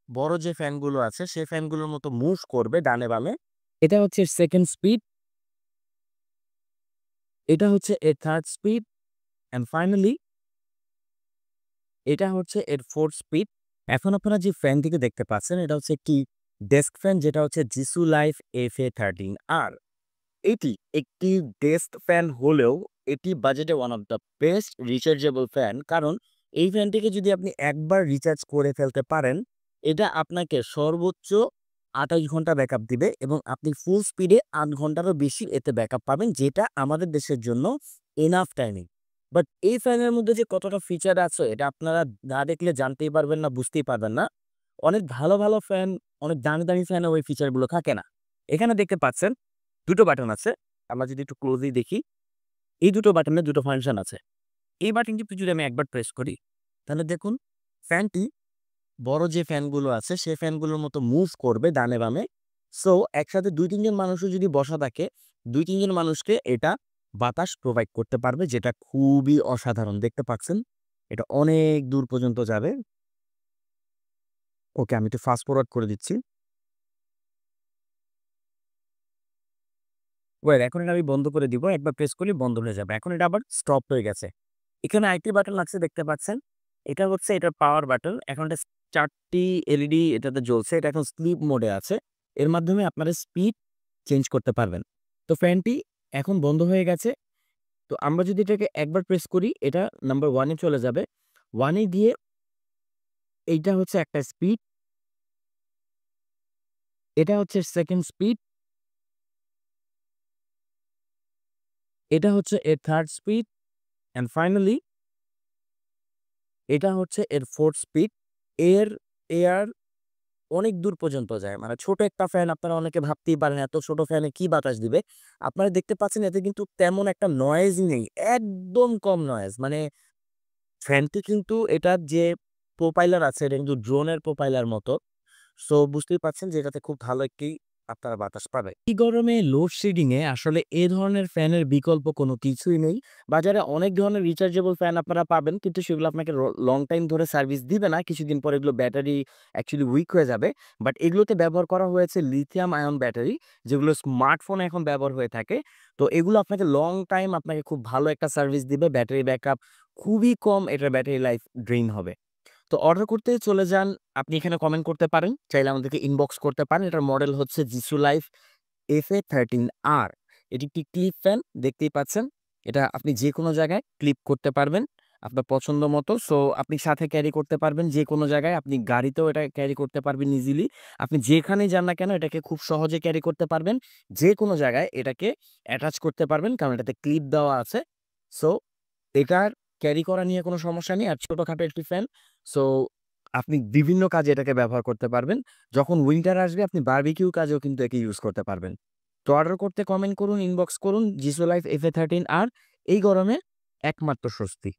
বড় যে ফ্যানগুলো আছে সেই ফ্যানগুলোর মতো মুভ করবে ডানে বামে। এটা হচ্ছে সেকেন্ড স্পিড, এটা হচ্ছে এর থার্ড স্পিড, অ্যান্ড ফাইনালি এটা হচ্ছে এর ফোর্থ স্পিড। এখন আপনারা যে ফ্যানটিকে দেখতে পাচ্ছেন এটা হচ্ছে একটি ডেস্ক ফ্যান, যেটা হচ্ছে জিসু লাইফ FA13R। এটি একটি ডেস্ক ফ্যান হলেও এটি বাজেটে one of the best rechargeable fan. কারণ এই ফ্যানটিকে যদি আপনি একবার রিচার্জ করে ফেলতে পারেন, এটা আপনাকে সর্বোচ্চ 28 ঘন্টা ব্যাকআপ দিবে এবং আপনি ফুল স্পিডে 8 ঘন্টারও বেশি এতে ব্যাকআপ পাবেন, যেটা আমাদের দেশের জন্য এনাফ টাইমিং। বাট এই ফ্যানের মধ্যে যে কতটা ফিচার আছে এটা আপনারা না দেখলে জানতেই পারবেন না, বুঝতেই পারবেন না। অনেক ভালো ভালো ফ্যান, অনেক দামি দামি ফ্যানে ওই ফিচারগুলো থাকে না। এখানে দেখতে পাচ্ছেন দুটো বাটন আছে। আমরা যদি একটু ক্লোজলি দেখি, এই দুটো বাটনে দুটো ফাংশন আছে। এই বাটনটি যদি আমি একবার প্রেস করি, তাহলে দেখুন ফ্যানটি বড় যে ফ্যানগুলো আছে সেই ফ্যানগুলোর মতো মুভ করবে ডানে বামে। সো একসাথে ২-৩ জন মানুষও যদি বসা থাকে, ২-৩ জন মানুষকে এটা বাতাস প্রোভাইড করতে পারবে, যেটা খুবই অসাধারণ। দেখতে পাচ্ছেন এটা অনেক দূর পর্যন্ত যাবে। ওকে, আমি একটু ফাস্ট ফরওয়ার্ড করে দিচ্ছি। ওয়েল, এখন এটা আমি বন্ধ করে দিব। একবার প্রেস করলেই বন্ধ হয়ে যাবে। এখন এটা আবার স্টপ হয়ে গেছে। এখানে আরেকটি বাটন আছে দেখতে পাচ্ছেন। এটা হচ্ছে এটার পাওয়ার বাটন। এখন এটা ৪ টি এলইডি এটাতে জ্বলছে। এটা এখন স্লিপ মোডে আছে। এর মাধ্যমে আপনারা স্পিড চেঞ্জ করতে পারবেন। তো ফ্যানটি এখন বন্ধ হয়ে গেছে। তো আমরা যদি এটাকে একবার প্রেস করি, এটা নাম্বার 1 এ চলে যাবে। 1 এ গিয়ে এইটা হচ্ছে একটা স্পিড, এটা হচ্ছে সেকেন্ড স্পিড, এটা হচ্ছে এর থার্ড স্পিড, অ্যান্ড ফাইনালি এটা হচ্ছে এর ফোর্থ স্পিড। এর এয়ার অনেক দূর পর্যন্ত যায়। মানে ছোট একটা ফ্যান, আপনারা অনেকে ভাবতেই পারেন এত ছোট ফ্যানে কি বাতাস দিবে। আপনারা দেখতে পাচ্ছেন এতে কিন্তু তেমন একটা নয়েজ নেই। একদম কম নয়েজ। মানে ফ্যানটি কিন্তু এটার যে প্রোপাইলার আছে এটা কিন্তু ড্রোনের প্রোপাইলার মতো। সো বুঝতেই পারছেন যে এটাতে খুব ভালো একটি আপনারা বাতাস পাবে। এই গরমে লোডশেডিং এ আসলে এ ধরনের ফ্যানের বিকল্প কোনো কিছুই নেই। বাজারে অনেক ধরনের রিচার্জেবল ফ্যান আপনারা পাবেন, কিন্তু সেগুলো আপনাকে লং টাইম ধরে সার্ভিস দিবে না। কিছুদিন পরে এগুলো ব্যাটারি অ্যাকচুয়ালি উইক হয়ে যাবে। বাট এগুলোতে ব্যবহার করা হয়েছে লিথিয়াম আয়ন ব্যাটারি, যেগুলো স্মার্টফোনে এখন ব্যবহার হয়ে থাকে। তো এগুলো আপনাকে লং টাইম আপনাকে খুব ভালো একটা সার্ভিস দিবে। ব্যাটারি ব্যাকআপ খুবই কম, এটার ব্যাটারি লাইফ ড্রেইন হবে। তো অর্ডার করতে চলে যান। আপনি এখানে কমেন্ট করতে পারেন, চাইলে আমাদেরকে ইনবক্স করতে পারেন। এটার মডেল হচ্ছে জিসু লাইফ FA13R। এটি একটি ক্লিপ ফ্যান, দেখতেই পাচ্ছেন। এটা আপনি যে কোনো জায়গায় ক্লিপ করতে পারবেন আপনার পছন্দ মতো। সো আপনি সাথে ক্যারি করতে পারবেন যে কোনো জায়গায়। আপনি গাড়িতেও এটা ক্যারি করতে পারবেন ইজিলি। আপনি যেখানেই যান না কেন এটাকে খুব সহজে ক্যারি করতে পারবেন। যে কোনো জায়গায় এটাকে অ্যাটাচ করতে পারবেন, কারণ এটাতে ক্লিপ দেওয়া আছে। সো এটার ক্যারি করা নিয়ে কোনো সমস্যা নেই। আর ছোটখাটো একটি ফ্যান। সো আপনি বিভিন্ন কাজে এটাকে ব্যবহার করতে পারবেন। যখন উইন্টার আসবে আপনি বারবিকিউ কাজেও কিন্তু একে ইউজ করতে পারবেন। তো অর্ডার করতে কমেন্ট করুন, ইনবক্স করুন। জিসো লাইফ FA13R এই গরমে একমাত্র স্বস্তি।